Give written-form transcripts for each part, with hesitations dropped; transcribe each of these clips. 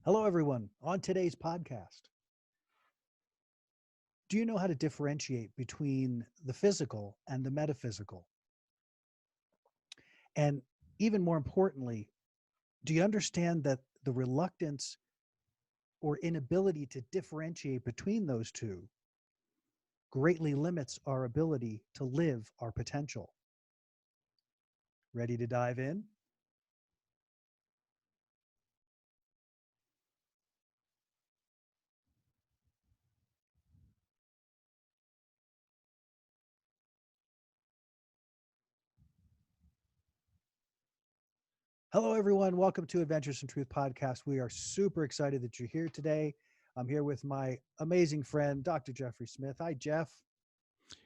Hello, everyone. On today's podcast, do you know how to differentiate between the physical and the metaphysical? And even more importantly, do you understand that the reluctance or inability to differentiate between those two greatly limits our ability to live our potential? Ready to dive in? Hello, everyone. Welcome to Adventures in Truth podcast. We are super excited that you're here today. I'm here with my amazing friend, Dr. Jeffrey Smith. Hi, Jeff.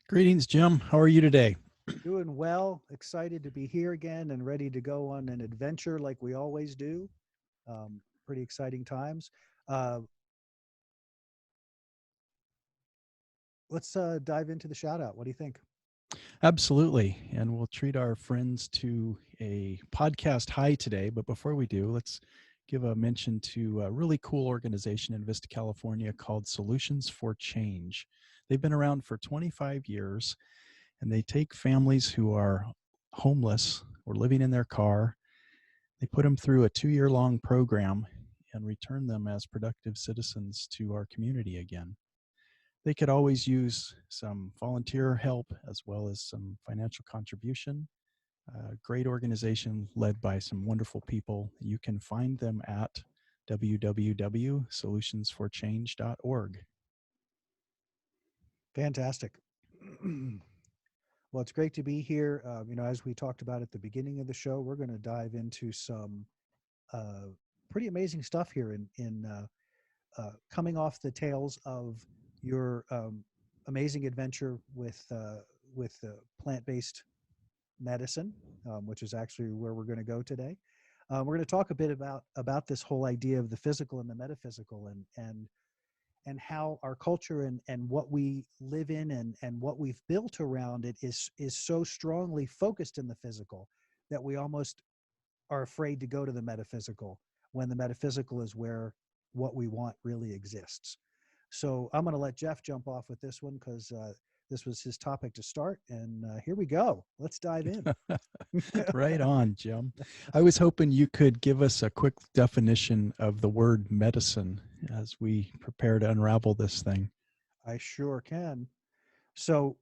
Greetings, Jim. How are you today? Doing well, excited to be here again and ready to go on an adventure like we always do. Pretty exciting times. Uh, let's dive into the shout out. What do you think? Absolutely. And we'll treat our friends to a podcast high today. But before we do, let's give a mention to a really cool organization in Vista, California called Solutions for Change. They've been around for 25 years and they take families who are homeless or living in their car. They put them through a 2-year long program and return them as productive citizens to our community again. They could always use some volunteer help as well as some financial contribution. Great organization led by some wonderful people. You can find them at www.solutionsforchange.org. Fantastic. Well, it's great to be here. As we talked about at the beginning of the show, we're going to dive into some uh, pretty amazing stuff here in coming off the tails of your amazing adventure with plant-based medicine, which is actually where we're going to go today. We're going to talk a bit about this whole idea of the physical and the metaphysical, and how our culture and what we live in and what we've built around it is so strongly focused in the physical that we almost are afraid to go to the metaphysical when the metaphysical is where what we want really exists. So I'm going to let Jeff jump off with this one because this was his topic to start. And here we go. Let's dive in. Right on, Jim. I was hoping you could give us a quick definition of the word medicine as we prepare to unravel this thing. I sure can. So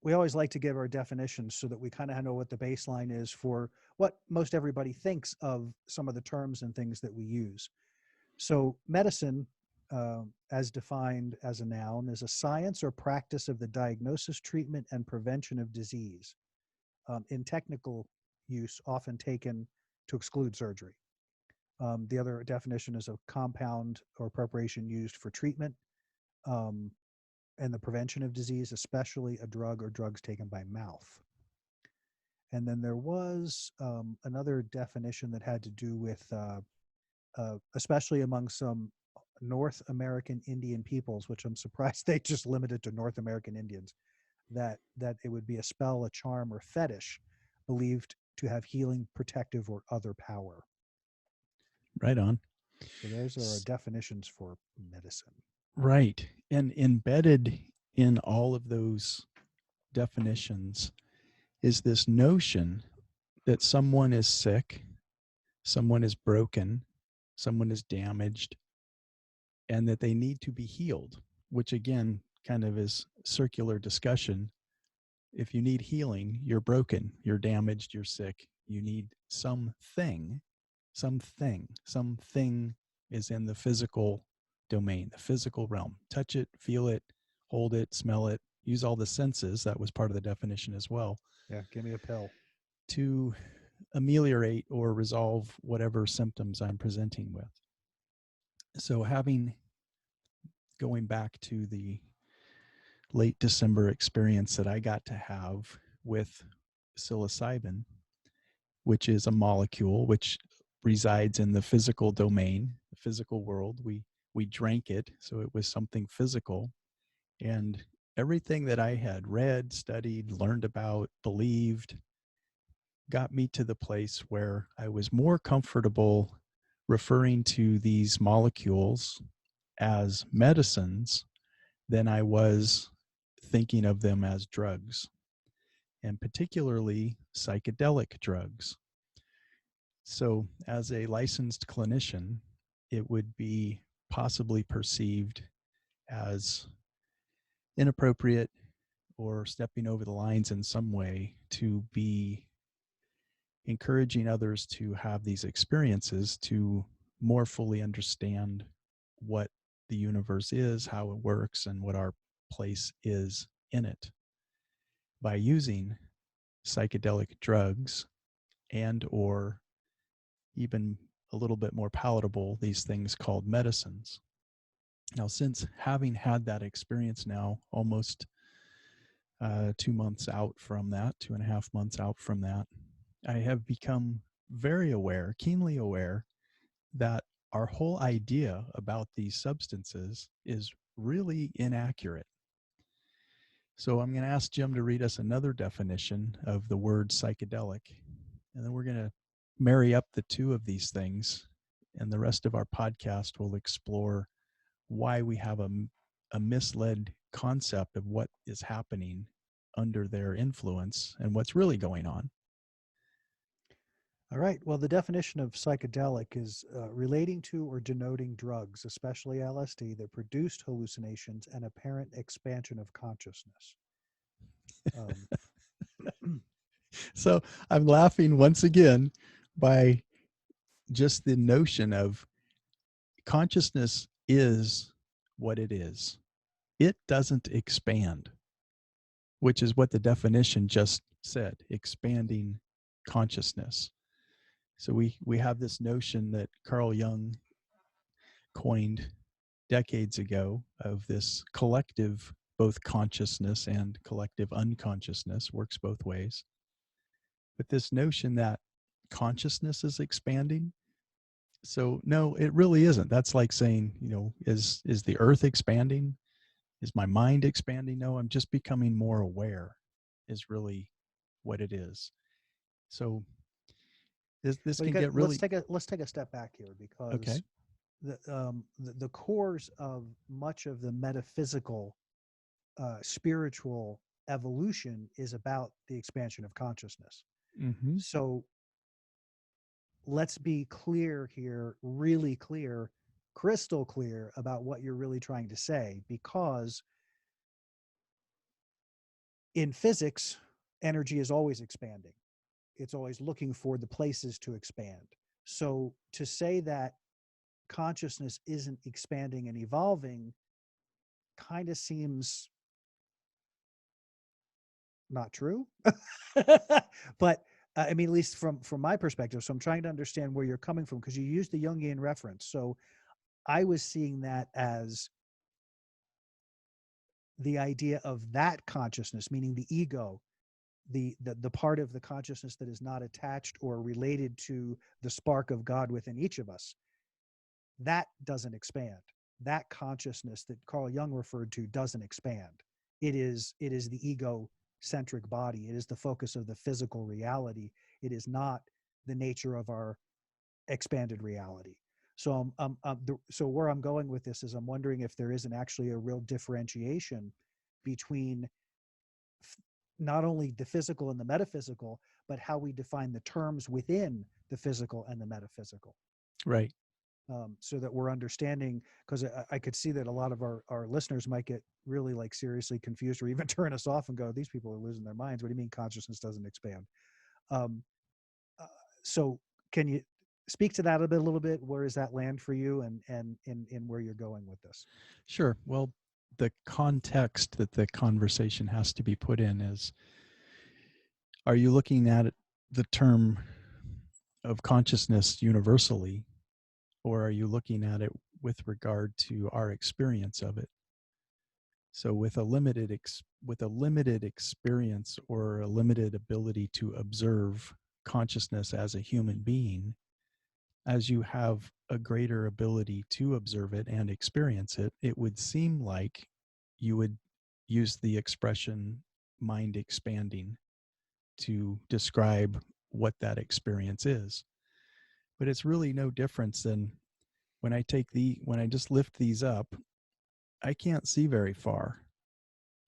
we always like to give our definitions so that we kind of know what the baseline is for what most everybody thinks of some of the terms and things that we use. So, medicine, as defined as a noun, is a science or practice of the diagnosis, treatment, and prevention of disease. In technical use, often taken to exclude surgery. The other definition is a compound or preparation used for treatment um, and the prevention of disease, especially a drug or drugs taken by mouth. And then there was another definition that had to do with especially among some North American Indian peoples, which I'm surprised they just limited to North American Indians, that it would be a spell, a charm, or fetish believed to have healing, protective, or other power. Right on. So those are our definitions for medicine. Right. And embedded in all of those definitions is this notion that someone is sick, someone is broken, someone is damaged, and that they need to be healed, which again kind of is circular discussion. If you need healing, you're broken, you're damaged, you're sick, you need something is in the physical domain, the physical realm. Touch it, feel it, hold it, smell it, use all the senses. That was part of the definition as well, Yeah, give me a pill. to ameliorate or resolve whatever symptoms I'm presenting with. So, going back to the late December experience that I got to have with psilocybin, which is a molecule which resides in the physical domain, the physical world. We drank it, so it was something physical. And everything that I had read, studied, learned about, believed got me to the place where I was more comfortable referring to these molecules as medicines than I was thinking of them as drugs, and particularly psychedelic drugs. So, as a licensed clinician, it would be possibly perceived as inappropriate or stepping over the lines in some way to be encouraging others to have these experiences to more fully understand what the universe is, how it works, and what our place is in it by using psychedelic drugs and or even a little bit more palatable, these things called medicines. Now, since having had that experience now almost 2 months out from that, 2.5 months out from that, I have become very aware, keenly aware, that our whole idea about these substances is really inaccurate. So I'm going to ask Jim to read us another definition of the word psychedelic, and then we're going to marry up the two of these things, and the rest of our podcast will explore why we have a misled concept of what is happening under their influence and what's really going on. All right. Well, the definition of psychedelic is relating to or denoting drugs, especially LSD, that produced hallucinations and apparent expansion of consciousness. Um, So I'm laughing once again by just the notion of consciousness is what it is. It doesn't expand, which is what the definition just said, expanding consciousness. So we have this notion that Carl Jung coined decades ago of this collective, both consciousness and collective unconsciousness, works both ways. But this notion that consciousness is expanding. So no, it really isn't. That's like saying, is the earth expanding? Is my mind expanding? No, I'm just becoming more aware is really what it is. So this well, you can got get really let's take a step back here because okay. the cores of much of the metaphysical, spiritual evolution is about the expansion of consciousness. Mm-hmm. So let's be clear here, really clear, crystal clear about what you're really trying to say, because in physics, energy is always expanding. It's always looking for the places to expand. So to say that consciousness isn't expanding and evolving kind of seems not true. But I mean, at least from my perspective. So I'm trying to understand where you're coming from because you used the Jungian reference. So I was seeing that as the idea of that consciousness, meaning the ego, the part of the consciousness that is not attached or related to the spark of God within each of us, that doesn't expand. That consciousness that Carl Jung referred to doesn't expand. It is the ego centric body. It is the focus of the physical reality. It is not the nature of our expanded reality. So so where I'm going with this is I'm wondering if there isn't actually a real differentiation between not only the physical and the metaphysical, but how we define the terms within the physical and the metaphysical. Right. So that we're understanding, because I could see that a lot of our listeners might get really like seriously confused or even turn us off and go, these people are losing their minds. What do you mean consciousness doesn't expand? Um, so can you speak to that a little bit? Where does that land for you and in where you're going with this? Sure. Well, the context that the conversation has to be put in is, are you looking at the term of consciousness universally, or are you looking at it with regard to our experience of it? So with a limited experience or a limited ability to observe consciousness as a human being, as you have a greater ability to observe it and experience it, it would seem like you would use the expression mind expanding to describe what that experience is. But it's really no difference than when I just lift these up, I can't see very far.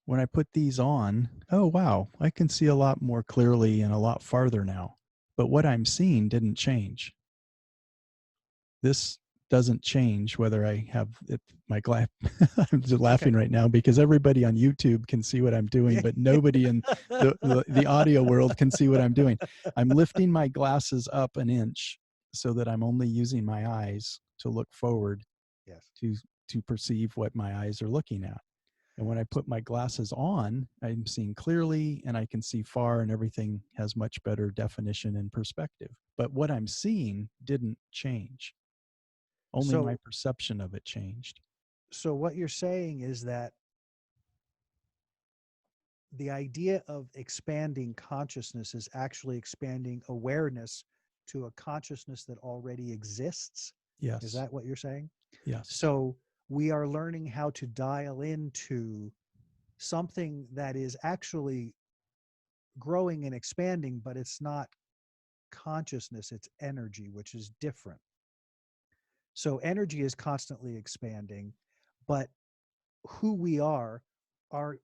When I put these on, oh wow, I can see a lot more clearly and a lot farther now. But what I'm seeing didn't change. This doesn't change whether I have it, my glass. I'm just Okay. laughing right now because everybody on YouTube can see what I'm doing, Yeah. but nobody in the audio world can see what I'm doing. I'm lifting my glasses up an inch so that I'm only using my eyes to look forward Yes. to to perceive what my eyes are looking at. And when I put my glasses on, I'm seeing clearly and I can see far and everything has much better definition and perspective. But what I'm seeing didn't change. Only my So, perception of it changed. so what you're saying is that the idea of expanding consciousness is actually expanding awareness to a consciousness that already exists. Is Yes. that what you're saying? Yes. So we are learning how to dial into something that is actually growing and expanding, but it's not consciousness, it's energy, which is different. So energy is constantly expanding, but who we are, our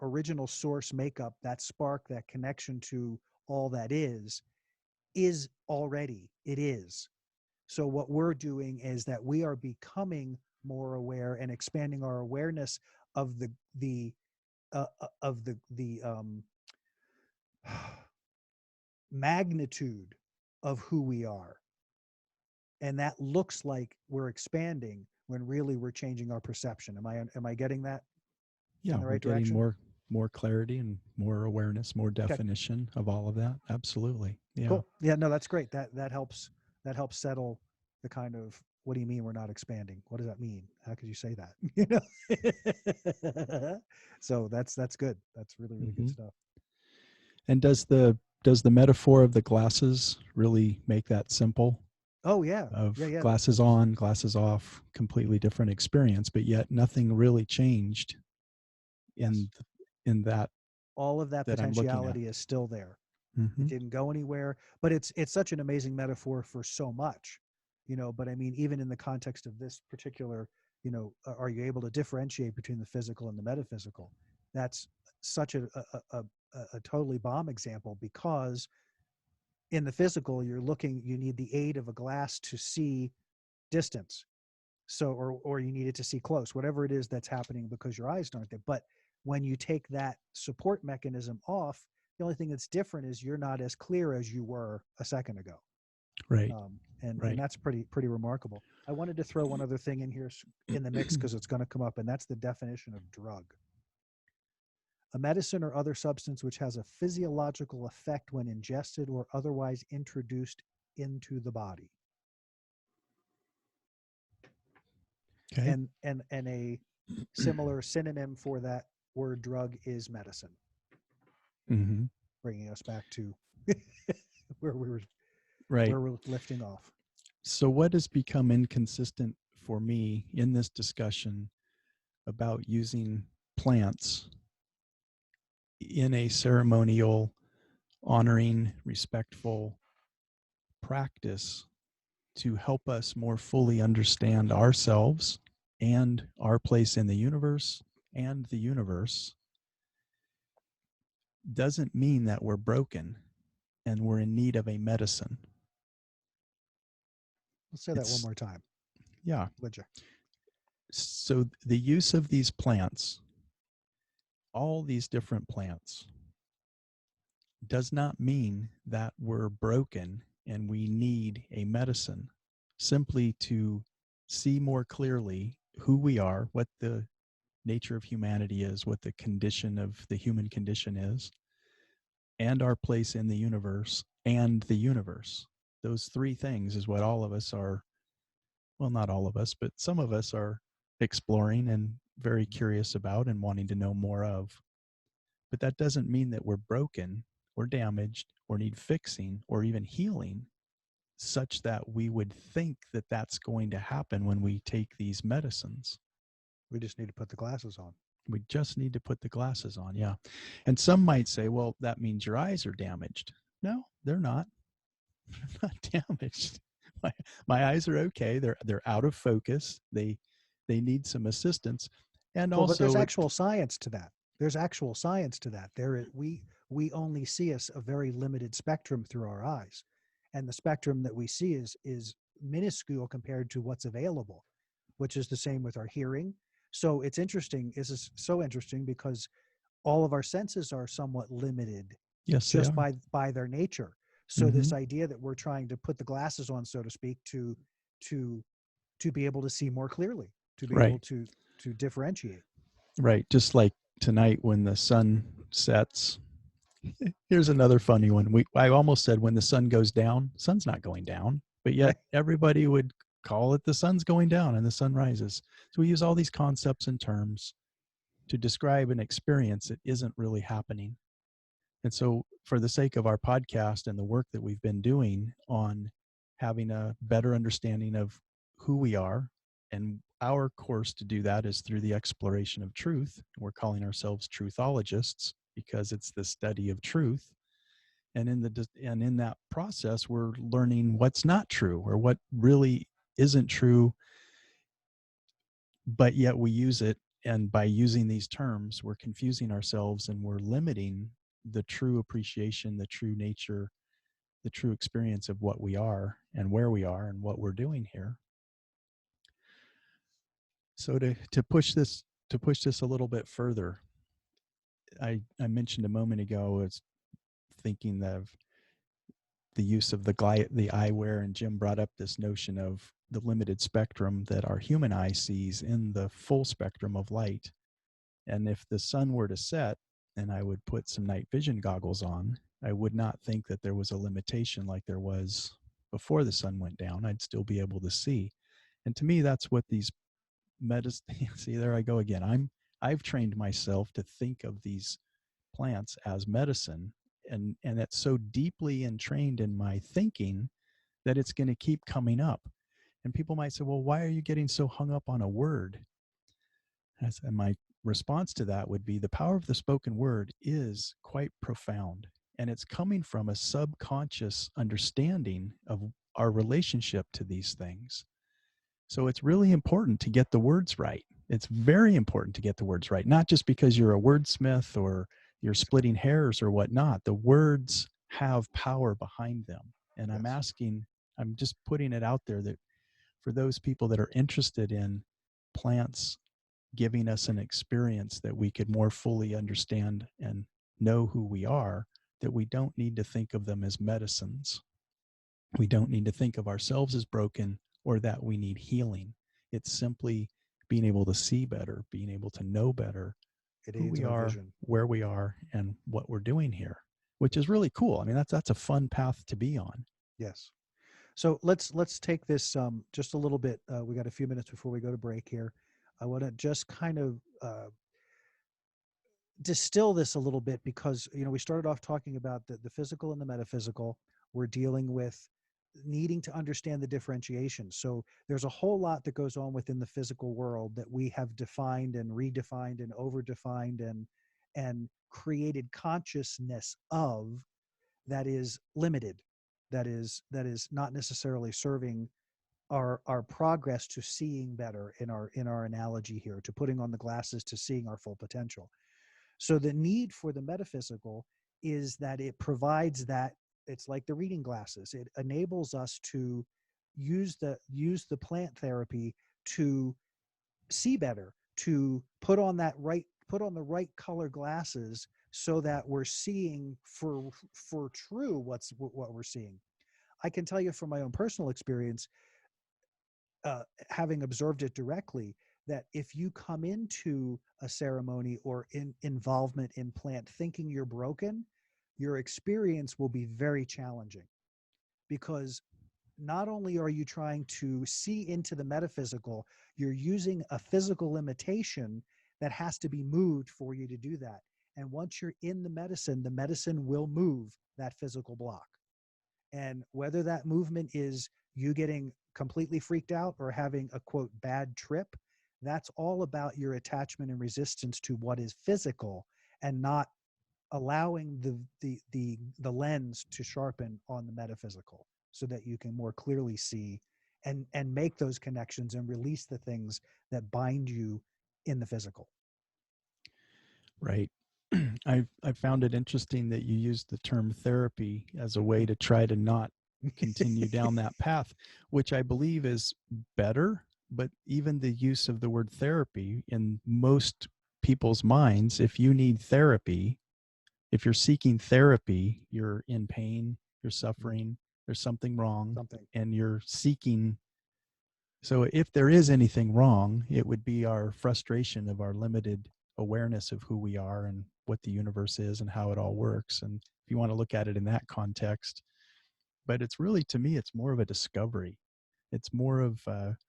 original source makeup, that spark, that connection to all that is already, it is. So what we're doing is that we are becoming more aware and expanding our awareness of the magnitude of who we are, and that looks like we're expanding when really we're changing our perception. Am I getting that in Yeah, the we're right getting direction? more clarity and more awareness, more Okay. definition of all of that. Absolutely. Yeah. Cool. Yeah, no, that's great. That helps. That helps settle the kind of, what do you mean we're not expanding? What does that mean? How could you say that? So that's good. That's really, really good Hmm. stuff. And does the metaphor of the glasses really make that simple? Oh yeah, yeah, Of yeah. glasses on, glasses off, completely different experience, but yet nothing really changed Yes. in in All of that that I'm looking at. potentiality is still there. It Hmm. didn't go anywhere, but it's such an amazing metaphor for so much, but I mean, even in the context of this particular, are you able to differentiate between the physical and the metaphysical? That's such a totally bomb example, because in the physical, you need the aid of a glass to see distance. So, or you need it to see close, whatever it is that's happening because your eyes aren't there. But when you take that support mechanism off, the only thing that's different is you're not as clear as you were a second ago. Right. And Right. that's pretty remarkable. I wanted to throw one other thing in here in the mix because it's going to come up, and that's the definition of drug: a medicine or other substance which has a physiological effect when ingested or otherwise introduced into the body. Okay. And a similar synonym for that word drug is medicine, Hmm. bringing us back to where we were Right. where we're lifting off. So what has become inconsistent for me in this discussion about using plants in a ceremonial, honoring, respectful practice to help us more fully understand ourselves and our place in the universe and the universe doesn't mean that we're broken and we're in need of a medicine. Let's say that one It's, more time, yeah. would you? So the use of these plants, all these different plants, does not mean that we're broken and we need a medicine. Simply to see more clearly who we are, what the nature of humanity is, what the condition of the human condition is, and our place in the universe and the universe. Those three things is what all of us are, well, not all of us, but some of us are exploring and very curious about and wanting to know more of. But that doesn't mean that we're broken or damaged or need fixing or even healing, such that we would think that that's going to happen when we take these medicines. We just need to put the glasses on. We just need to put the glasses on. Yeah. And some might say, well, that means your eyes are damaged. No, they're not. They're not damaged. My eyes are okay. They're out of focus. They need some assistance. And Well, but there's also it actual science to that. There's actual science to that. We only see a very limited spectrum through our eyes, and the spectrum that we see is minuscule compared to what's available, which is the same with our hearing. So it's interesting. This is so interesting because all of our senses are somewhat limited yes, they just are. by their nature. So this Mhm. idea that we're trying to put the glasses on, so to speak, to to be able to see more clearly, to be able Right. to differentiate. Right. Just like tonight when the sun sets. Here's another funny one. I almost said when the sun goes down, sun's not going down, but yet Right. everybody would call it the sun's going down and the sun rises. So we use all these concepts and terms to describe an experience that isn't really happening. And so, for the sake of our podcast and the work that we've been doing on having a better understanding of who we are, and our course to do that is through the exploration of truth. We're calling ourselves truthologists because it's the study of truth. And in that process, we're learning what's not true or what really isn't true, but yet we use it. And by using these terms, we're confusing ourselves and we're limiting the true appreciation, the true nature, the true experience of what we are and where we are and what we're doing here. So to push this a little bit further, I mentioned a moment ago, it's thinking of the use of the eyewear, and Jim brought up this notion of the limited spectrum that our human eye sees in the full spectrum of light. And if the sun were to set and I would put some night vision goggles on, I would not think that there was a limitation like there was before the sun went down. I'd still be able to see. And to me, that's what these medicine, see, there I go again. I've trained myself to think of these plants as medicine, and it's so deeply entrained in my thinking that it's going to keep coming up. And people might say, well, why are you getting so hung up on a word? And my response to that would be the power of the spoken word is quite profound. And it's coming from a subconscious understanding of our relationship to these things. So it's really important to get the words right. It's very important to get the words right, not just because you're a wordsmith or you're Yes. splitting hairs or whatnot. The words have power behind them. And Yes. I'm just putting it out there that for those people that are interested in plants giving us an experience that we could more fully understand and know who we are, that we don't need to think of them as medicines. We don't need to think of ourselves as broken or that we need healing. It's simply being able to see better, being able to know better It who aids we our are, vision. where we are, and what we're doing here, which is Yes. really cool. I mean, that's a fun path to be on. Yes. So let's take this just a little bit. We got a few minutes before we go to break here. I want to just kind of distill this a little bit because we started off talking about the physical and the metaphysical. We're dealing with needing to understand the differentiation. So there's a whole lot that goes on within the physical world that we have defined and redefined and overdefined and created consciousness of, that is limited, that is not necessarily serving our progress to seeing better, in our analogy here, to putting on the glasses to seeing our full potential. So the need for the metaphysical is that it provides that. It's like the reading glasses. It enables us to use the plant therapy to see better, to put on the right color glasses so that we're seeing for true what we're seeing. I can tell you from my own personal experience, having observed it directly, that if you come into a ceremony or involvement in plant thinking you're broken, your experience will be very challenging, because not only are you trying to see into the metaphysical, you're using a physical limitation that has to be moved for you to do that. And once you're in the medicine will move that physical block. And whether that movement is you getting completely freaked out or having a quote bad trip, that's all about your attachment and resistance to what is physical, and not allowing the lens to sharpen on the metaphysical so that you can more clearly see and make those connections and release the things that bind you in the physical. Right. I've found it interesting that you used the term therapy as a way to try to not continue down that path, which I believe is better. But even the use of the word therapy in most people's minds, if you need therapy, if you're seeking therapy, you're in pain, you're suffering, there's something wrong, Something. and you're seeking. So if there is anything wrong, it would be our frustration of our limited awareness of who we are and what the universe is and how it all works. And if you want to look at it in that context, but it's really, to me, it's more of a discovery. It's more of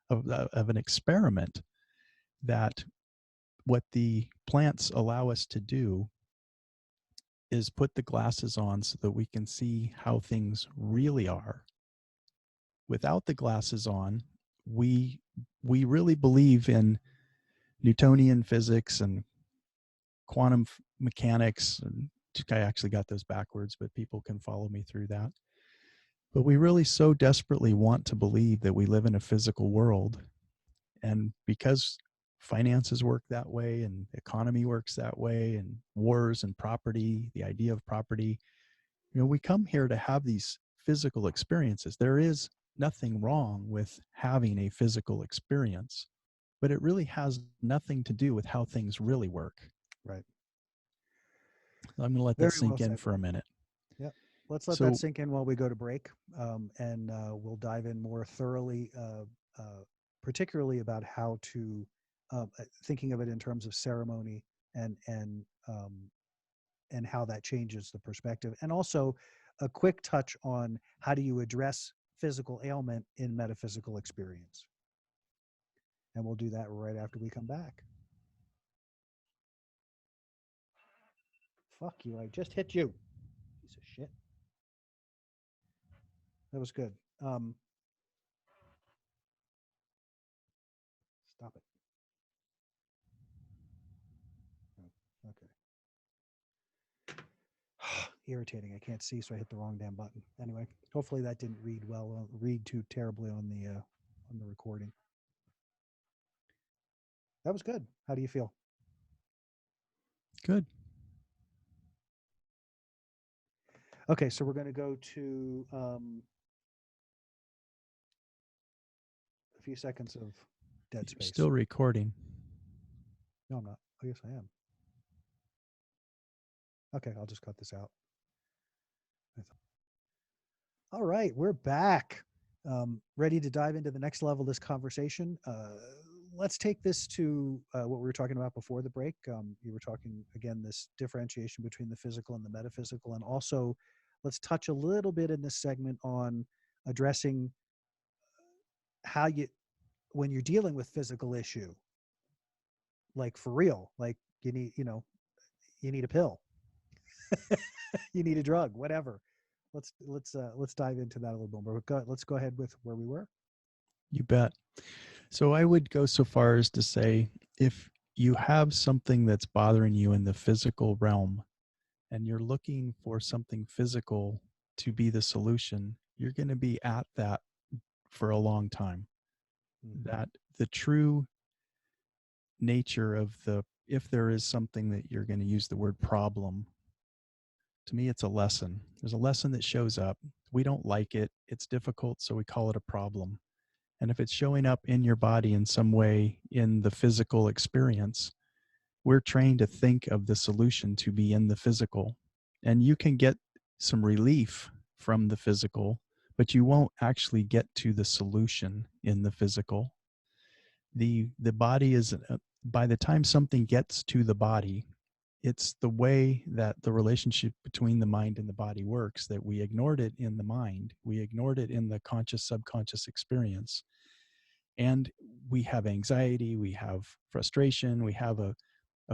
an experiment, that what the plants allow us to do is put the glasses on so that we can see how things really are. Without the glasses on, we really believe in Newtonian physics and quantum mechanics. And I actually got those backwards, but people can follow me through that. But we really so desperately want to believe that we live in a physical world. And because finances work that way and economy works that way and wars and property, the idea of property, we come here to have these physical experiences. There is nothing wrong with having a physical experience, but it really has nothing to do with how things really work. Right. I'm going to let that Very well sink in said. for a minute. Yeah. Let's let that So, sink in while we go to break, and we'll dive in more thoroughly, particularly about how to thinking of it in terms of ceremony and and how that changes the perspective, and also a quick touch on how do you address physical ailment in metaphysical experience. And we'll do that right after we come back. Fuck you! I just hit you, piece of shit. That was good. Stop it. Oh, okay. Irritating. I can't see, so I hit the wrong damn button. Anyway, hopefully that didn't read too terribly on the recording. That was good. How do you feel? good. Okay, so we're going to go to a few seconds of dead You're space. still recording. No, I'm not. Oh, yes, I am. Okay, I'll just cut this out. All right, we're back. Ready to dive into the next level of this conversation. Let's take this to what we were talking about before the break. You were talking, again, this differentiation between the physical and the metaphysical. And also, let's touch a little bit in this segment on addressing how you, when you're dealing with physical issue, like for real, like you need, you need a pill, you need a drug, whatever. Let's dive into that a little bit more. Let's go ahead with where we were. You bet. So I would go so far as to say, if you have something that's bothering you in the physical realm and you're looking for something physical to be the solution, you're going to be at that for a long time. Mm-hmm. That the true nature of if there is something that you're going to use the word problem, to me, it's a lesson. There's a lesson that shows up. We don't like it. It's difficult, so we call it a problem. And if it's showing up in your body in some way in the physical experience, we're trained to think of the solution to be in the physical. And you can get some relief from the physical, but you won't actually get to the solution in the physical. The body is, by the time something gets to the body, it's the way that the relationship between the mind and the body works, that we ignored it in the mind. We ignored it in the conscious subconscious experience. And we have anxiety, we have frustration, we have a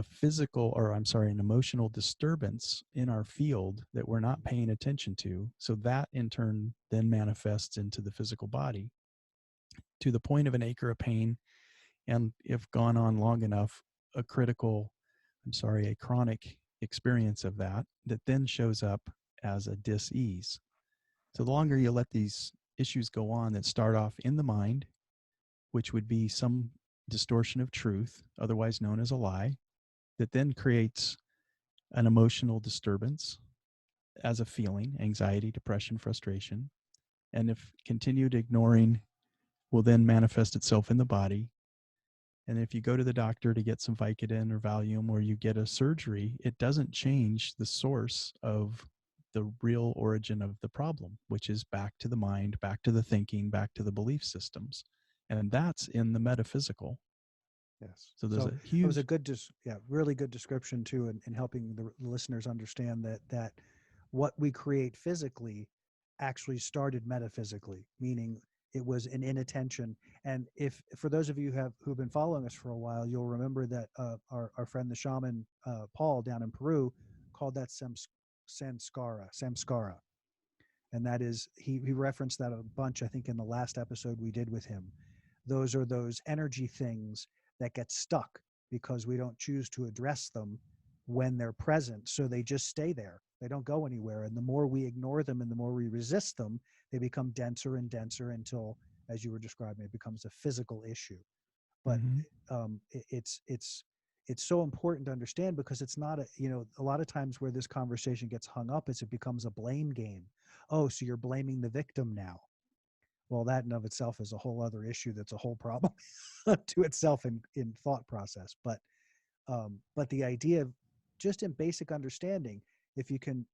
physical, or I'm sorry, an emotional disturbance in our field that we're not paying attention to. So that in turn then manifests into the physical body to the point of an ache or a pain. And if gone on long enough, a a chronic experience of that then shows up as a dis-ease. So the longer you let these issues go on that start off in the mind, which would be some distortion of truth, otherwise known as a lie, that then creates an emotional disturbance as a feeling, anxiety, depression, frustration. And if continued ignoring will then manifest itself in the body. And if you go to the doctor to get some Vicodin or Valium, or you get a surgery, it doesn't change the source of the real origin of the problem, which is back to the mind, back to the thinking, back to the belief systems. And that's in the metaphysical. Yes. So there's So a that was a huge, good, yeah, really good description too, in helping the listeners understand that what we create physically actually started metaphysically, meaning it was an inattention. And if for those of you who've been following us for a while, you'll remember that our friend the shaman Paul down in Peru called that samskara, and that is he referenced that a bunch, I think, in the last episode we did with him. Those are those energy things that get stuck because we don't choose to address them when they're present, so they just stay there, they don't go anywhere, and the more we ignore them and the more we resist them, they become denser and denser until, as you were describing, it becomes a physical issue. But mhm, it's so important to understand, because it's not a lot of times where this conversation gets hung up is it becomes a blame game. Oh, so you're blaming the victim now. Well, that in of itself is a whole other issue, that's a whole problem to itself in thought process. But the idea of just in basic understanding, if you can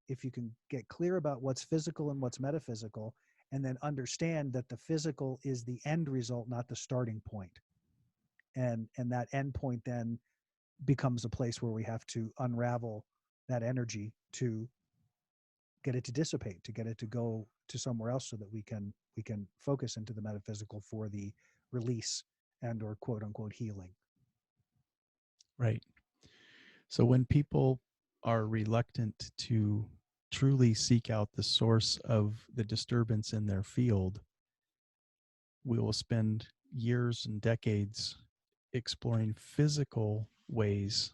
get clear about what's physical and what's metaphysical, and then understand that the physical is the end result, not the starting point, and that end point then becomes a place where we have to unravel that energy to get it to dissipate, to get it to go to somewhere else, so that we can focus into the metaphysical for the release and or quote unquote healing. right. So when people are reluctant to truly seek out the source of the disturbance in their field, we will spend years and decades exploring physical ways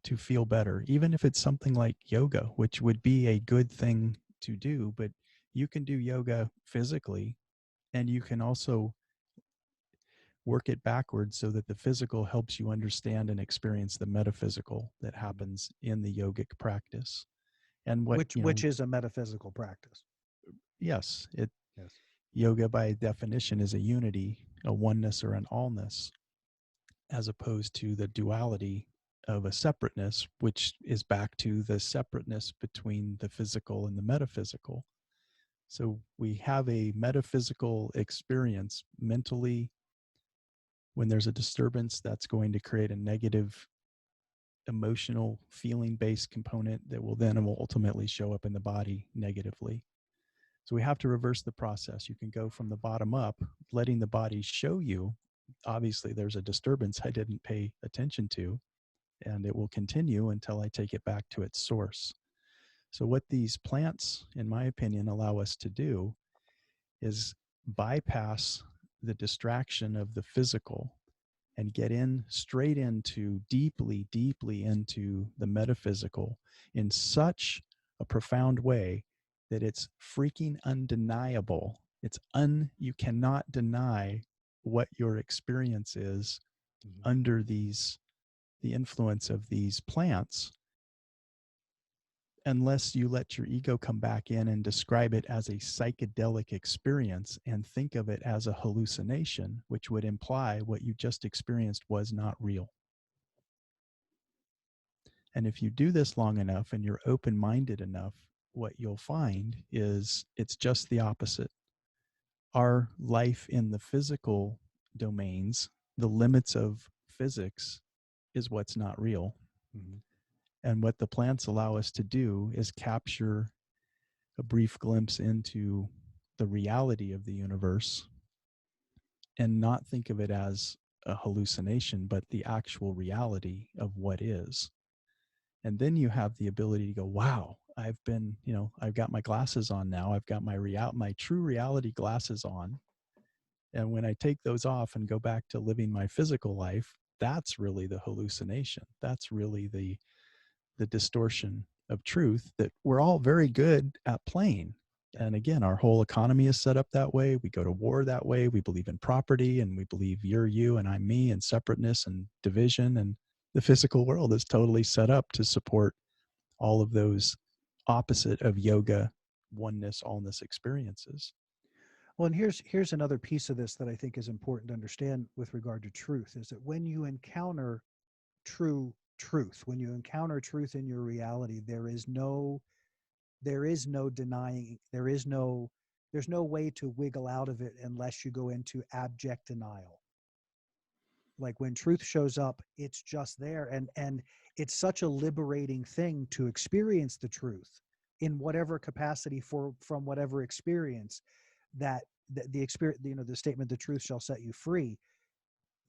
to feel better, even if it's something like yoga, which would be a good thing to do. But you can do yoga physically, and you can also work it backwards so that the physical helps you understand and experience the metaphysical that Mhm. happens in the yogic practice. And what, Which is a metaphysical practice. yes, it Yes. yoga by definition is a unity, a oneness, or an allness, as opposed to the duality of a separateness, which is back to the separateness between the physical and the metaphysical. So we have a metaphysical experience mentally. When there's a disturbance, that's going to create a negative emotional feeling based component that will then ultimately show up in the body negatively. So we have to reverse the process. You can go from the bottom up, letting the body show you, obviously, there's a disturbance I didn't pay attention to, and it will continue until I take it back to its source. So, what these plants, in my opinion, allow us to do is bypass the distraction of the physical and get in straight into deeply, deeply into the metaphysical in such a profound way that it's freaking undeniable. You cannot deny what your experience is Mhm. under the influence of these plants, unless you let your ego come back in and describe it as a psychedelic experience and think of it as a hallucination, which would imply what you just experienced was not real. And if you do this long enough and you're open minded enough, what you'll find is it's just the opposite. Our life in the physical domains, the limits of physics, is what's not real. Mhm. And what the plants allow us to do is capture a brief glimpse into the reality of the universe and not think of it as a hallucination, but the actual reality of what is. And then you have the ability to go, wow, I've got my glasses on now. I've got my true reality glasses on. And when I take those off and go back to living my physical life, that's really the hallucination. That's really the distortion of truth that we're all very good at playing. Yeah. And again, our whole economy is set up that way. We go to war that way. We believe in property, and we believe you're you and I'm me, and separateness and division. And the physical world is totally set up to support all of those opposite of yoga, oneness, allness experiences. Well, and here's another piece of this that I think is important to understand with regard to truth is that when you encounter true truth, when you encounter truth in your reality, there is no denying, there's no way to wiggle out of it unless you go into abject denial. Like when truth shows up, it's just there, and it's such a liberating thing to experience the truth in whatever capacity for from whatever experience that the experience, the statement, the truth shall set you free.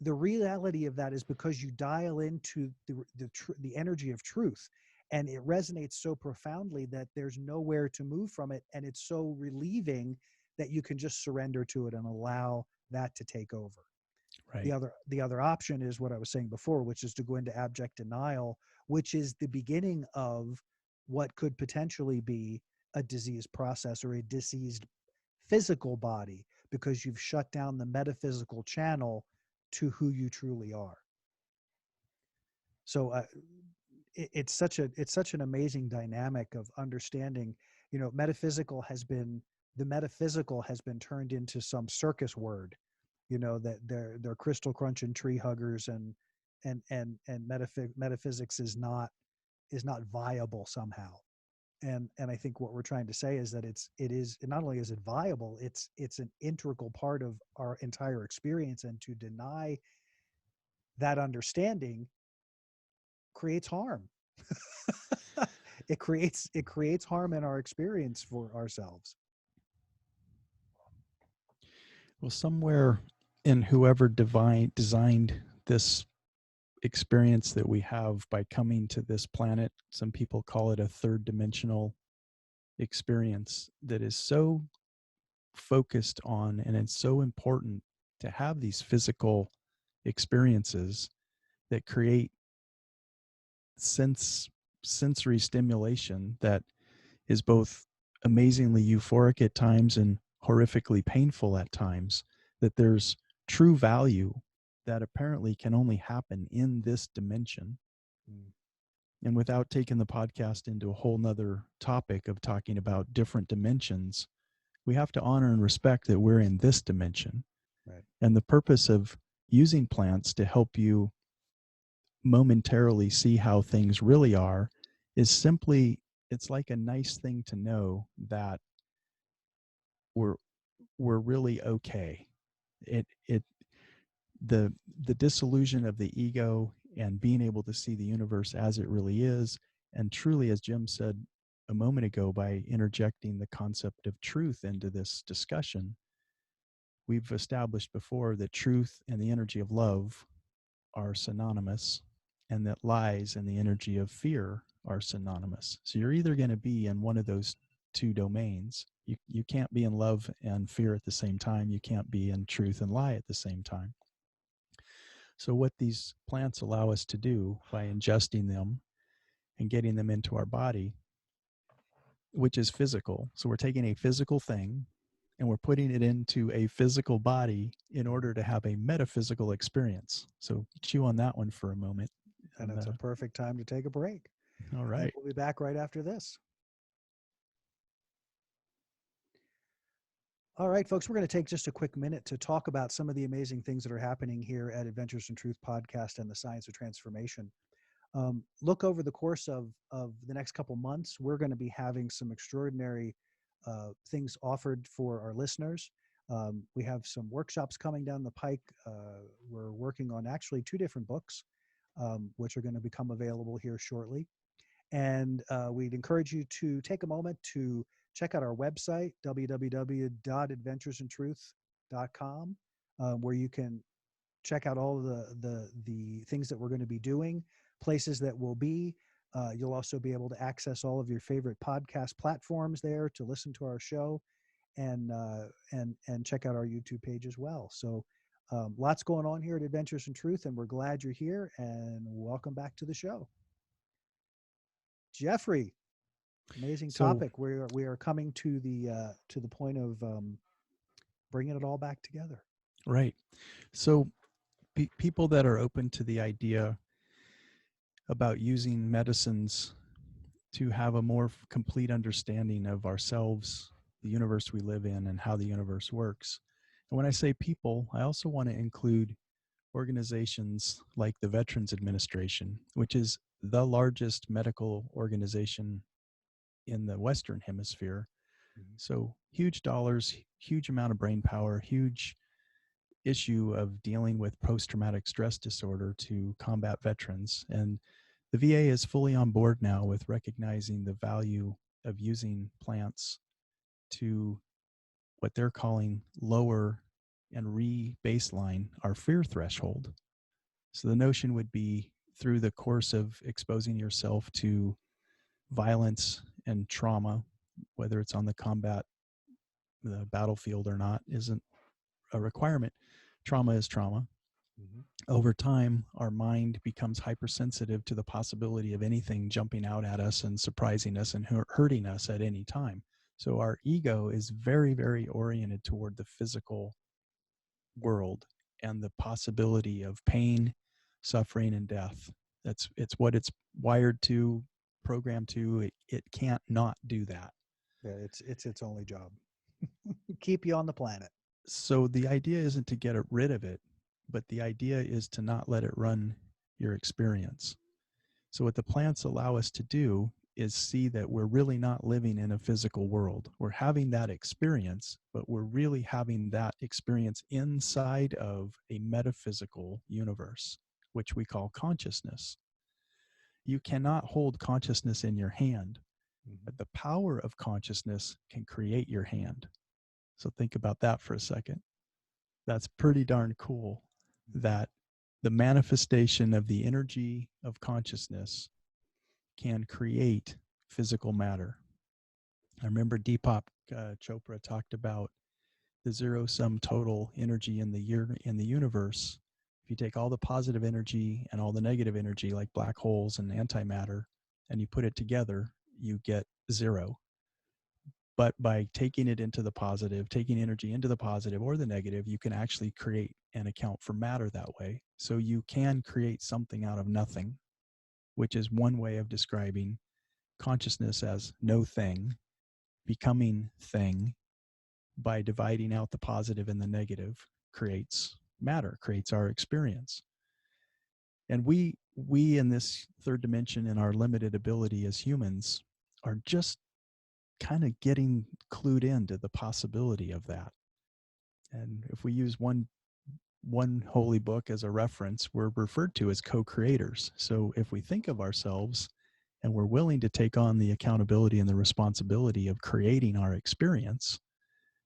The reality of that is because you dial into the energy of truth, and it resonates so profoundly that there's nowhere to move from it, and it's so relieving that you can just surrender to it and allow that to take over. the Right. other the other option is what I was saying before, which is to go into abject denial, which is the beginning of what could potentially be a disease process or a diseased physical body, because you've shut down the metaphysical channel to who you truly are. So it's such an amazing dynamic of understanding. The metaphysical has been turned into some circus word, that they're crystal crunching tree huggers, and metaphysics is not viable somehow. And I think what we're trying to say is that it is not only is it viable, it's an integral part of our entire experience, and to deny that understanding creates harm. It creates harm in our experience for ourselves. Well, somewhere in whoever designed this experience that we have by coming to this planet, some people call it a third dimensional experience that is so focused on, and it's so important to have these physical experiences that create sense sensory stimulation that is both amazingly euphoric at times and horrifically painful at times, that there's true value that apparently can only happen in this dimension. Mm. And without taking the podcast into a whole nother topic of talking about different dimensions, we have to honor and respect that we're in this dimension. Right. And the purpose of using plants to help you momentarily see how things really are is simply, it's like a nice thing to know that we're we're really okay. It the disillusion of the ego and being able to see the universe as it really is, and truly, as Jim said a moment ago, by interjecting the concept of truth into this discussion, we've established before that truth and the energy of love are synonymous, and that lies and the energy of fear are synonymous. So you're either going to be in one of those two domains. You can't be in love and fear at the same time. You can't be in truth and lie at the same time. So what these plants allow us to do by ingesting them and getting them into our body, which is physical. So we're taking a physical thing and we're putting it into a physical body in order to have a metaphysical experience. So chew on that one for a moment. And it's a perfect time to take a break. All And right. we'll be back right after this. All right, folks, we're going to take just a quick minute to talk about some of the amazing things that are happening here at Adventures in Truth podcast and the Science of Transformation. Look, over the course of the next couple months, we're going to be having some extraordinary things offered for our listeners. We have some workshops coming down the pike. We're working on actually two different books, which are going to become available here shortly. And we'd encourage you to take a moment to check out our website, www.adventuresintruth.com, where you can check out all of the things that we're going to be doing, places that we'll be. You'll also be able to access all of your favorite podcast platforms there to listen to our show, and check out our YouTube page as well. So lots going on here at Adventures in Truth, and we're glad you're here, and welcome back to the show. Jeffrey, Amazing So, topic. We are coming to the point of bringing it all back together. right. So, people that are open to the idea about using medicines to have a more complete understanding of ourselves, the universe we live in, and how the universe works. And when I say people, I also want to include organizations like the Veterans Administration, which is the largest medical organization in the Western Hemisphere. Mhm. So, huge dollars, huge amount of brain power, huge issue of dealing with post traumatic stress disorder to combat veterans. And the VA is fully on board now with recognizing the value of using plants to what they're calling lower and re baseline our fear threshold. So the notion would be through the course of exposing yourself to violence and trauma, whether it's on the combat, the battlefield or not, isn't a requirement. Trauma is trauma. Mhm. Over time, our mind becomes hypersensitive to the possibility of anything jumping out at us and surprising us and hurting us at any time. So our ego is very, very oriented toward the physical world and the possibility of pain, suffering, and death. It's what it's wired to, programmed to. It can't not do that. Yeah, it's its only job. Keep you on the planet. So the idea isn't to get rid of it, but the idea is to not let it run your experience. So, what the plants allow us to do is see that we're really not living in a physical world. We're having that experience, but we're really having that experience inside of a metaphysical universe, which we call consciousness. You cannot hold consciousness in your hand, Mhm. but the power of consciousness can create your hand. So, think about that for a second. That's pretty darn cool Mhm. that the manifestation of the energy of consciousness can create physical matter. I remember Deepak Chopra talked about the zero sum total energy in the universe. If you take all the positive energy and all the negative energy, like black holes and antimatter, and you put it together, you get zero. But by taking it into the positive, taking energy into the positive or the negative, you can actually create and account for matter that way. So you can create something out of nothing, which is one way of describing consciousness as no thing, becoming thing by dividing out the positive and the negative creates matter, creates our experience. And we in this third dimension in our limited ability as humans are just kind of getting clued into the possibility of that. And if we use one holy book as a reference, we're referred to as co-creators. So if we think of ourselves and we're willing to take on the accountability and the responsibility of creating our experience,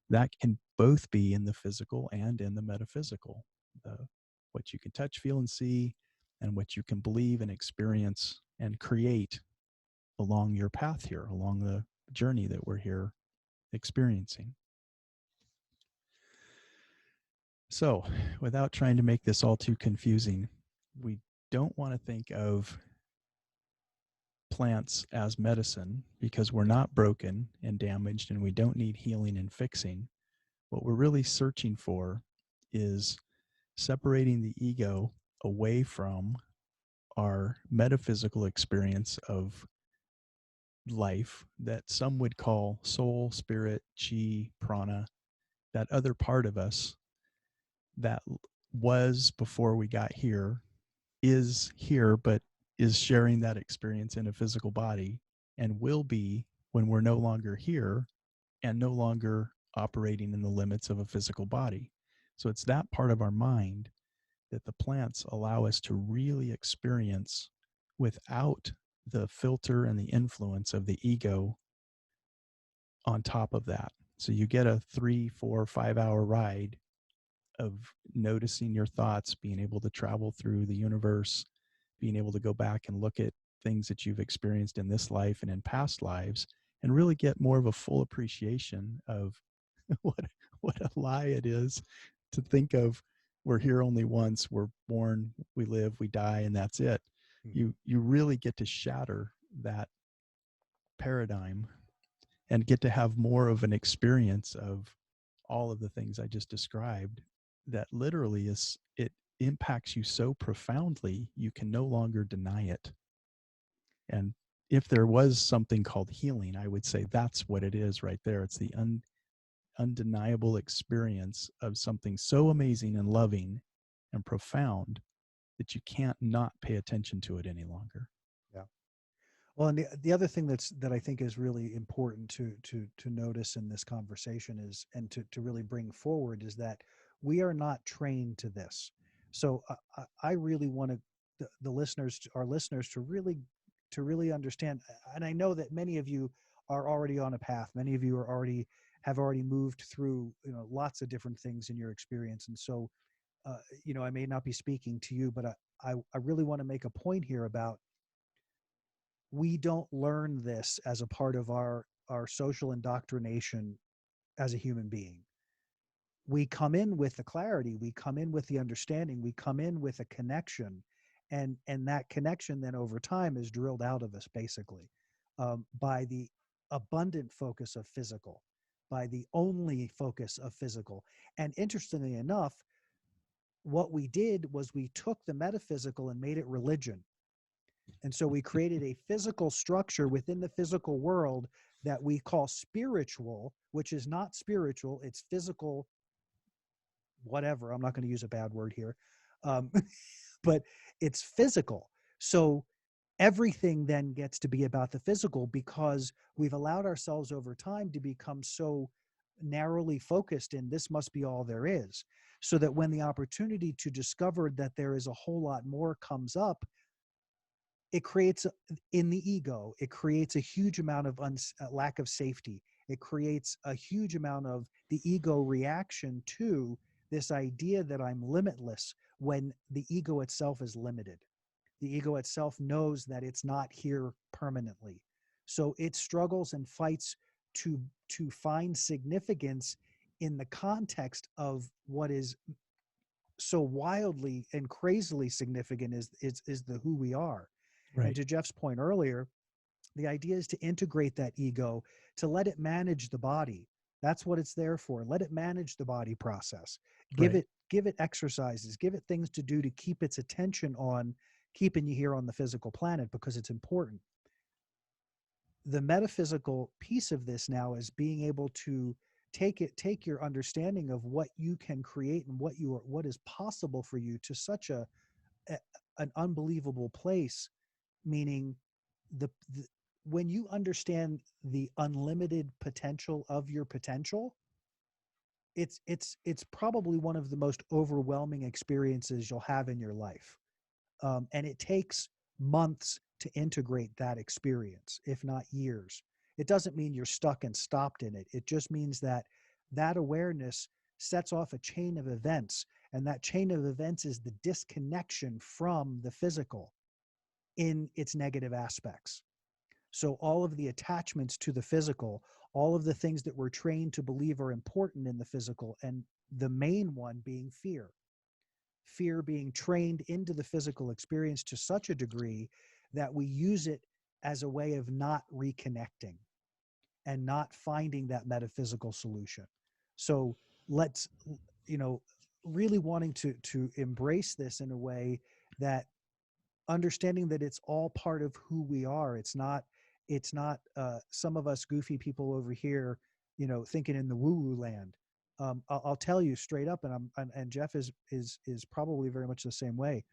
that can both be in the physical and in the metaphysical. The, what you can touch, feel, and see, and what you can believe and experience and create along your path here, along the journey that we're here experiencing. So, without trying to make this all too confusing, we don't want to think of plants as medicine because we're not broken and damaged and we don't need healing and fixing. What we're really searching for is separating the ego away from our metaphysical experience of life that some would call soul, spirit, chi, prana, that other part of us that was before we got here, is here, but is sharing that experience in a physical body and will be when we're no longer here and no longer operating in the limits of a physical body. So it's that part of our mind that the plants allow us to really experience without the filter and the influence of the ego on top of that. So you get a 3, 4, 5 hour ride of noticing your thoughts, being able to travel through the universe, being able to go back and look at things that you've experienced in this life and in past lives, and really get more of a full appreciation of what what a lie it is to think of we're here only once, we're born, we live, we die, and that's it. Mhm. You really get to shatter that paradigm and get to have more of an experience of all of the things I just described, that literally is, it impacts you so profoundly you can no longer deny it. And if there was something called healing, I would say that's what it is right there. It's the undeniable experience of something so amazing and loving and profound that you can't not pay attention to it any longer. Yeah. Well, and the other thing that I think is really important to notice in this conversation is, and to really bring forward, is that we are not trained to this. So I really want the listeners, our listeners, to really understand. And I know that many of you are already on a path. Many of you have already moved through, lots of different things in your experience. And so, I may not be speaking to you, but I really want to make a point here about, we don't learn this as a part of our social indoctrination as a human being. We come in with the clarity, we come in with the understanding, we come in with a connection, and that connection then over time is drilled out of us, basically, by the abundant focus of physical, by the only focus of physical. And interestingly enough, what we did was we took the metaphysical and made it religion. And so we created a physical structure within the physical world that we call spiritual, which is not spiritual, it's physical, whatever. I'm not going to use a bad word here, um, but it's physical. So everything then gets to be about the physical, because we've allowed ourselves over time to become so narrowly focused in this must be all there is. So that when the opportunity to discover that there is a whole lot more comes up, it creates, in the ego, it creates a huge amount of lack of safety. It creates a huge amount of the ego reaction to this idea that I'm limitless, when the ego itself is limited. The ego itself knows that it's not here permanently. So it struggles and fights to find significance in the context of what is so wildly and crazily significant, is the who we are. And Right. to Jeff's point earlier, the idea is to integrate that ego, to let it manage the body. That's what it's there for. Let it manage the body process. Right. Give it exercises, give it things to do to keep its attention on keeping you here on the physical planet, because it's important. The metaphysical piece of this now is being able to take your understanding of what you can create and what is possible for you to such a an unbelievable place, meaning the when you understand the unlimited potential of your potential, it's probably one of the most overwhelming experiences you'll have in your life. And it takes months to integrate that experience, if not years. It doesn't mean you're stuck and stopped in it. It just means that that awareness sets off a chain of events, and that chain of events is the disconnection from the physical in its negative aspects. So all of the attachments to the physical, all of the things that we're trained to believe are important in the physical, and the main one being fear. Fear being trained into the physical experience to such a degree that we use it as a way of not reconnecting and not finding that metaphysical solution. So let's, you know, really wanting to embrace this in a way that, understanding that it's all part of who we are. It's not some of us goofy people over here, thinking in the woo-woo land. I'll tell you straight up, and and Jeff is probably very much the same way.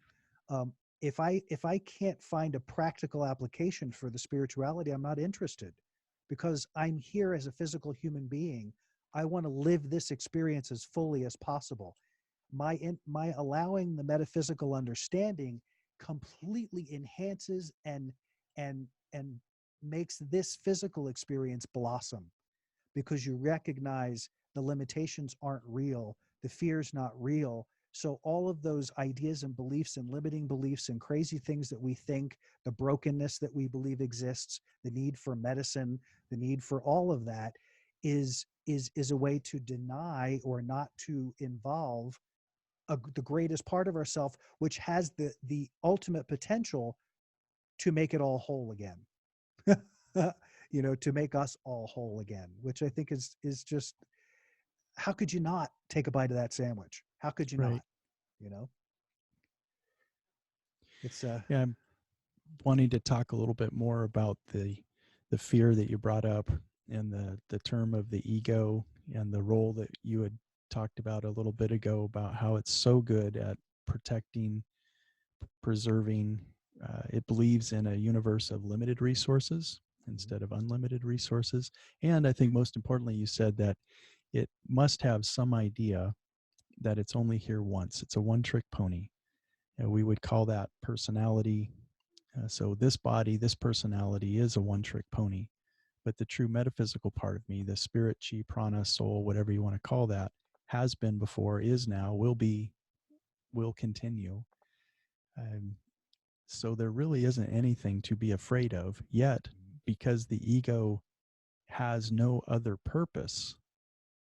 Um, if I can't find a practical application for the spirituality, I'm not interested, because I'm here as a physical human being. I want to live this experience as fully as possible. My allowing the metaphysical understanding completely enhances and makes this physical experience blossom, because you recognize the limitations aren't real, the fear's not real. So all of those ideas and beliefs and limiting beliefs and crazy things that we think, the brokenness that we believe exists, the need for medicine, the need for all of that, is a way to deny or not to involve the greatest part of ourself, which has the ultimate potential to make it all whole again. to make us all whole again, which I think is just, how could you not take a bite of that sandwich? How could you Right. not? You know, it's Yeah, I'm wanting to talk a little bit more about the fear that you brought up and the term of the ego and the role that you had talked about a little bit ago about how it's so good at protecting, preserving. It believes in a universe of limited resources Mhm. instead of unlimited resources. And I think most importantly, you said that it must have some idea that it's only here once. It's a one trick pony. And we would call that personality. So this body, this personality is a one trick pony. But the true metaphysical part of me, the spirit, chi, prana, soul, whatever you want to call that, has been before, is now, will be, will continue. Um, so there really isn't anything to be afraid of yet, because the ego has no other purpose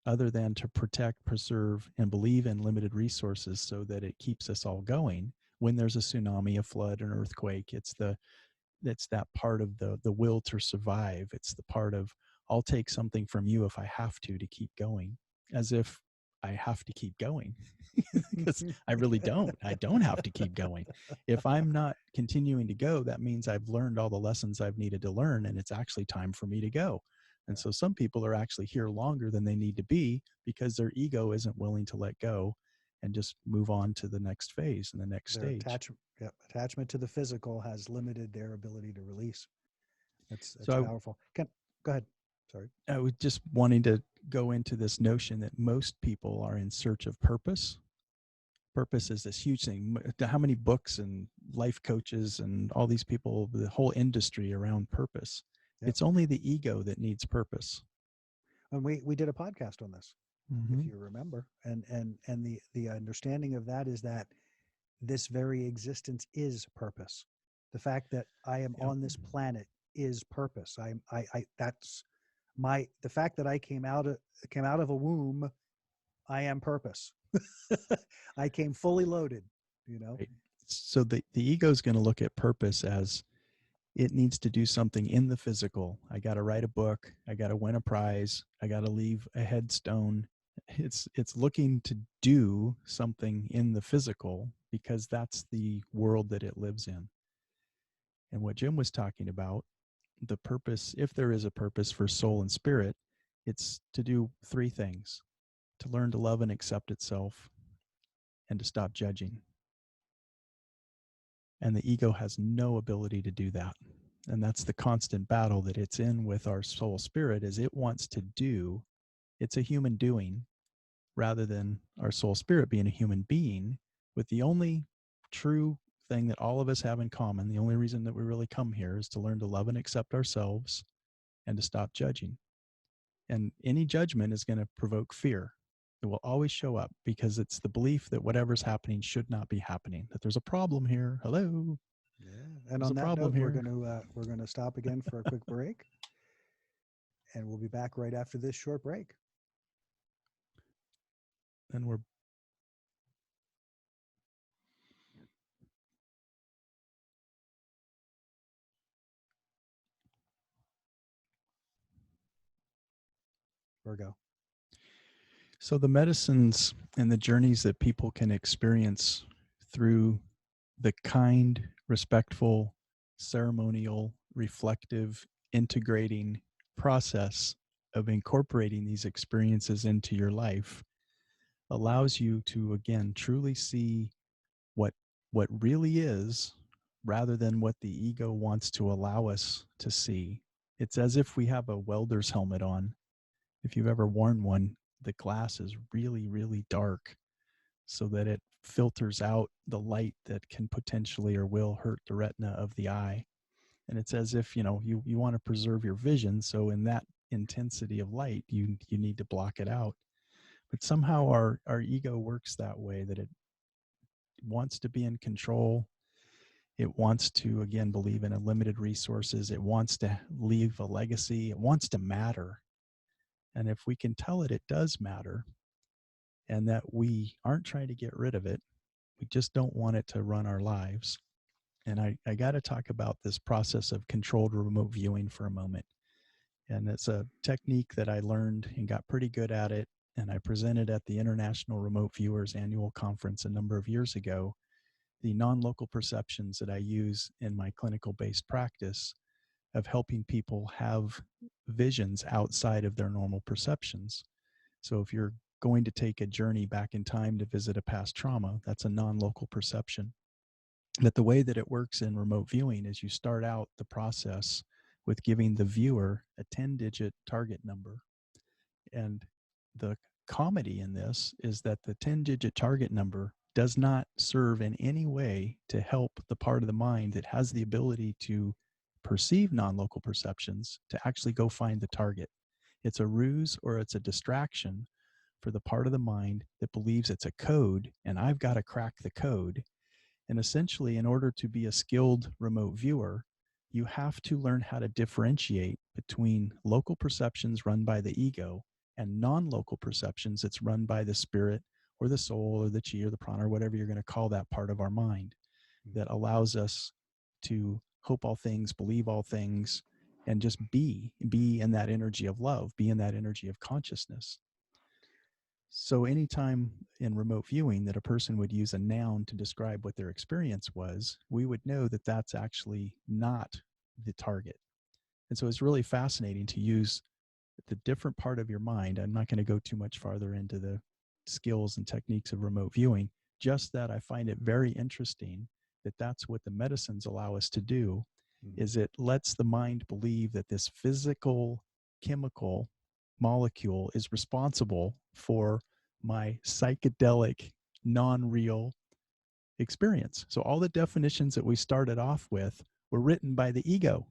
other than to protect, preserve, and believe in limited resources so that it keeps us all going. When there's a tsunami, a flood, an earthquake, it's that part of the will to survive. It's the part of, I'll take something from you if I have to keep going, as if I have to keep going. Because I don't have to keep going. If I'm not continuing to go, that means I've learned all the lessons I've needed to learn, and it's actually time for me to go. And Yeah. so some people are actually here longer than they need to be because their ego isn't willing to let go and just move on to the next phase and the next Their stage. attachment to the physical has limited their ability to release. That's So powerful. Go ahead. Sorry. I was just wanting to go into this notion that most people are in search of purpose. Purpose is this huge thing. How many books and life coaches and all these people, the whole industry around purpose? Yeah. It's only the ego that needs purpose. And we did a podcast on this, if Mm-hmm. you remember, and the understanding of that is that this very existence is purpose. The fact that I am Yep. on this planet is purpose. I that's my the fact that I came out of a womb. I am purpose. I came fully loaded. You know. Right. So the ego is going to look at purpose as it needs to do something in the physical. I got to write a book. I got to win a prize. I got to leave a headstone. It's looking to do something in the physical because that's the world that it lives in. And what Jim was talking about, the purpose, if there is a purpose for soul and spirit, it's to do three things: to learn to love and accept itself, and to stop judging. And the ego has no ability to do that. And that's the constant battle that it's in with our soul spirit, is it wants to do, it's a human doing, rather than our soul spirit being a human being, with the only true thing that all of us have in common, the only reason that we really come here is to learn to love and accept ourselves and to stop judging. And any judgment is going to provoke fear. It will always show up because it's the belief that whatever's happening should not be happening, that there's a problem here. Hello, Yeah. And there's on a that problem note, here. we're gonna stop again for a quick break, and we'll be back right after this short break. And we're Virgo. So the medicines and the journeys that people can experience through the kind, respectful, ceremonial, reflective, integrating process of incorporating these experiences into your life allows you to, again, truly see what what really is, rather than what the ego wants to allow us to see. It's as if we have a welder's helmet on. If you've ever worn one, the glass is really, really dark so that it filters out the light that can potentially or will hurt the retina of the eye. And it's as if, you want to preserve your vision. So in that intensity of light, you need to block it out. But somehow our ego works that way, that it wants to be in control. It wants to, again, believe in unlimited resources. It wants to leave a legacy. It wants to matter. And if we can tell it it does matter, and that we aren't trying to get rid of it, we just don't want it to run our lives. And I got to talk about this process of controlled remote viewing for a moment. And it's a technique that I learned and got pretty good at it. And I presented at the International Remote Viewers Annual Conference a number of years ago. The non local perceptions that I use in my clinical based practice of helping people have visions outside of their normal perceptions. So if you're going to take a journey back in time to visit a past trauma, that's a non local perception. But the way that it works in remote viewing is you start out the process with giving the viewer a 10-digit target number. And the comedy in this is that the 10-digit target number does not serve in any way to help the part of the mind that has the ability to perceive non-local perceptions to actually go find the target. It's a ruse or it's a distraction for the part of the mind that believes it's a code and I've got to crack the code. And essentially, in order to be a skilled remote viewer, you have to learn how to differentiate between local perceptions run by the ego and non-local perceptions that's run by the spirit or the soul or the chi or the prana or whatever you're going to call that part of our mind that allows us to hope all things, believe all things, and just be in that energy of love, be in that energy of consciousness. So anytime in remote viewing that a person would use a noun to describe what their experience was, we would know that that's actually not the target. And so it's really fascinating to use the different part of your mind. I'm not going to go too much farther into the skills and techniques of remote viewing, just that I find it very interesting that that's what the medicines allow us to do, is it lets the mind believe that this physical chemical molecule is responsible for my psychedelic non-real experience. So all the definitions that we started off with were written by the ego.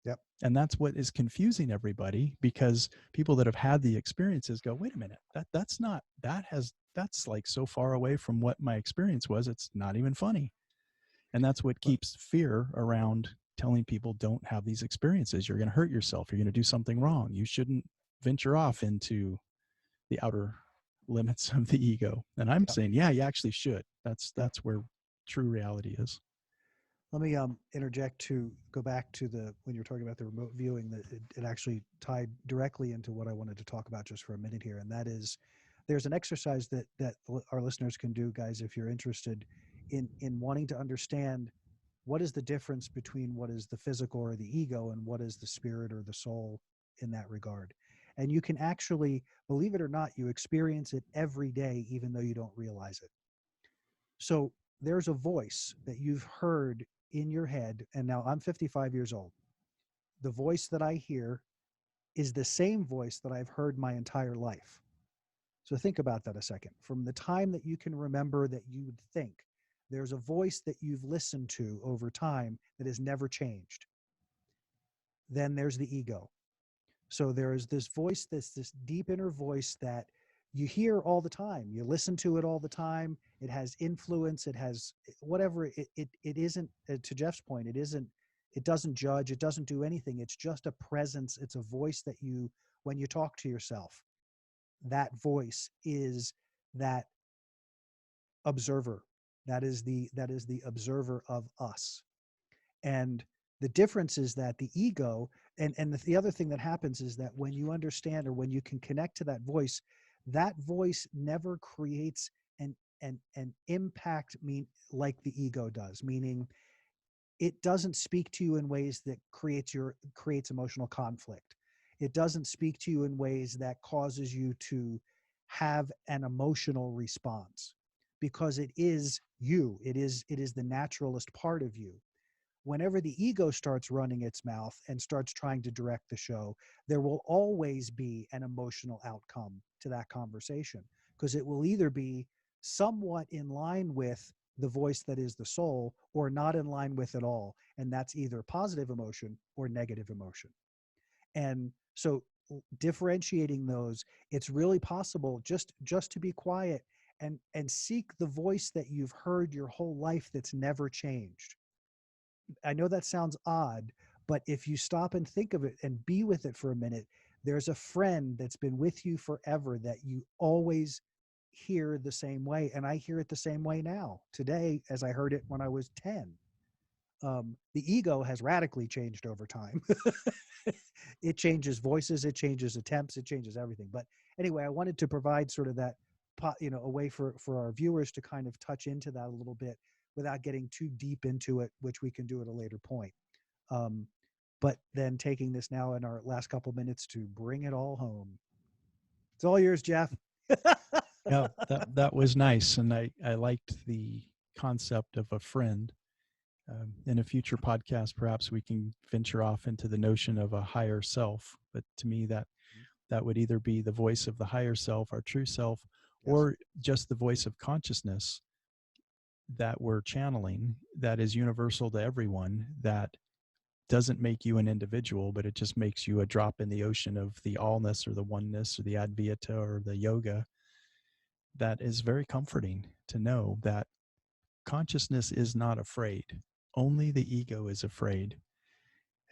Yep. And that's what is confusing everybody, because people that have had the experiences go, wait a minute, that's like so far away from what my experience was. It's not even funny. And that's what But keeps fear around telling people don't have these experiences. You're going to hurt yourself. You're going to do something wrong. You shouldn't venture off into the outer limits of the ego. And I'm yeah, saying, yeah, you actually should. yeah. That's where true reality is. Let me interject to go back to the when you're talking about the remote viewing that it actually tied directly into what I wanted to talk about just for a minute here, and that is there's an exercise that our listeners can do, guys, if you're interested in wanting to understand what is the difference between what is the physical or the ego and what is the spirit or the soul in that regard. And you can actually, believe it or not, you experience it every day, even though you don't realize it. So there's a voice that you've heard in your head, and now I'm 55 years old. The voice that I hear is the same voice that I've heard my entire life. So think about that a second. From the time that you can remember that you would think, there's a voice that you've listened to over time that has never changed. Then there's the ego. So there is this voice, this deep inner voice that you hear all the time. You listen to it all the time. It has influence. It has whatever. It isn't, to Jeff's point, it isn't. It doesn't judge. It doesn't do anything. It's just a presence. It's a voice that you, when you talk to yourself, that voice is that observer. That is the observer of us. And the difference is that the ego, and the other thing that happens is that when you understand or when you can connect to that voice never creates an impact mean like the ego does, meaning it doesn't speak to you in ways that creates emotional conflict. It doesn't speak to you in ways that causes you to have an emotional response, because it is you. It is the naturalist part of you. Whenever the ego starts running its mouth and starts trying to direct the show, there will always be an emotional outcome to that conversation, because it will either be somewhat in line with the voice that is the soul or not in line with it all. And that's either positive emotion or negative emotion. And so differentiating those, it's really possible just to be quiet and seek the voice that you've heard your whole life that's never changed. I know that sounds odd, but if you stop and think of it and be with it for a minute, there's a friend that's been with you forever that you always hear the same way. And I hear it the same way now, today, as I heard it when I was 10. The ego has radically changed over time. It changes voices, it changes attempts, it changes everything. But anyway, I wanted to provide sort of that, a way for our viewers to kind of touch into that a little bit without getting too deep into it, which we can do at a later point. Um, but then taking this now in our last couple minutes to bring it all home. It's all yours, Jeff. Yeah, that was nice, and I liked the concept of a friend. In a future podcast, perhaps we can venture off into the notion of a higher self. But to me, that would either be the voice of the higher self, our true self, Yes. or just the voice of consciousness that we're channeling that is universal to everyone, that doesn't make you an individual, but it just makes you a drop in the ocean of the allness or the oneness or the Advaita or the yoga. That is very comforting to know that consciousness is not afraid. Only the ego is afraid.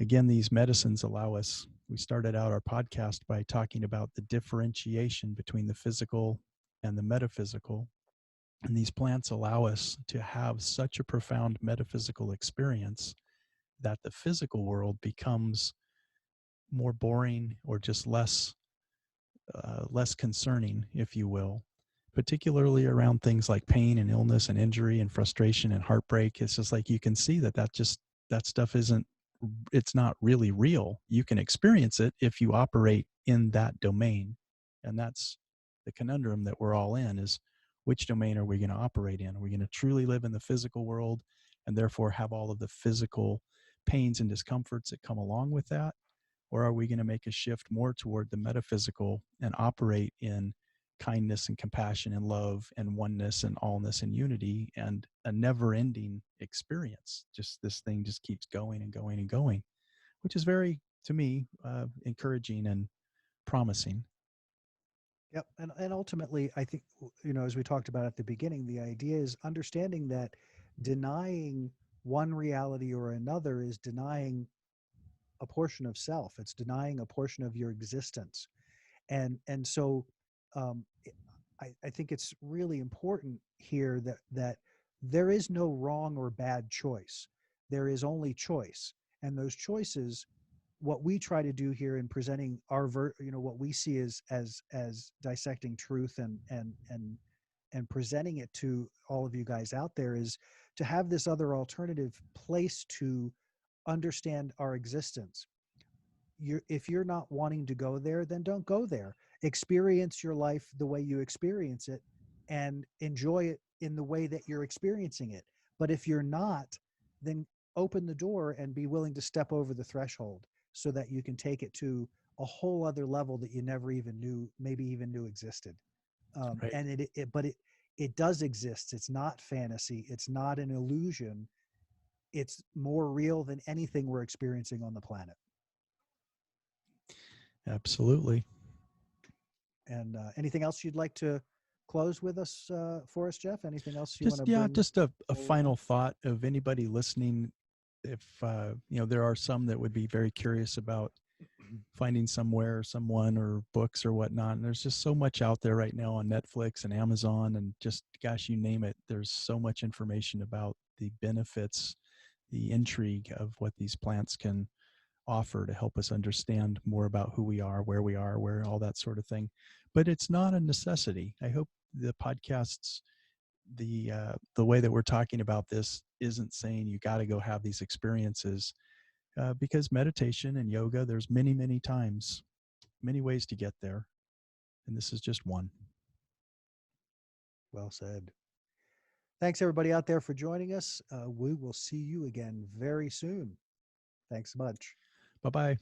Again, these medicines allow us, we started out our podcast by talking about the differentiation between the physical and the metaphysical. And these plants allow us to have such a profound metaphysical experience that the physical world becomes more boring or just less concerning, if you will, particularly around things like pain and illness and injury and frustration and heartbreak. It's just like you can see that stuff isn't, it's not really real. You can experience it if you operate in that domain. And that's the conundrum that we're all in, is which domain are we going to operate in? Are we going to truly live in the physical world and therefore have all of the physical pains and discomforts that come along with that? Or are we going to make a shift more toward the metaphysical and operate in kindness and compassion and love and oneness and allness and unity and a never ending experience? Just this thing just keeps going and going and going, which is very, to me, encouraging and promising. Yep. And ultimately, I think, as we talked about at the beginning, the idea is understanding that denying one reality or another is denying a portion of self. It's denying a portion of your existence. And so um, I think it's really important here that there is no wrong or bad choice. There is only choice. And those choices, what we try to do here in presenting what we see as dissecting truth and presenting it to all of you guys out there, is to have this other alternative place to understand our existence. If you're not wanting to go there, then don't go there. Experience your life the way you experience it and enjoy it in the way that you're experiencing it. But if you're not, then open the door and be willing to step over the threshold so that you can take it to a whole other level that you never even knew, maybe even knew existed. Right. And it does exist. It's not fantasy. It's not an illusion. It's more real than anything we're experiencing on the planet. Absolutely. And anything else you'd like to close with us for us, Jeff? Anything else you want Just, to yeah, bring just a forward final on? thought of anybody listening. If, there are some that would be very curious about finding somewhere, someone, or books or whatnot. And there's just so much out there right now on Netflix and Amazon and just, gosh, you name it. There's so much information about the benefits, the intrigue of what these plants can offer to help us understand more about who we are, where all that sort of thing. But it's not a necessity. I hope the podcasts, the way that we're talking about this isn't saying you got to go have these experiences, because meditation and yoga, there's many ways to get there, and this is just one. Well said. Thanks, everybody out there, for joining us. We will see you again very soon. Thanks much. Bye bye.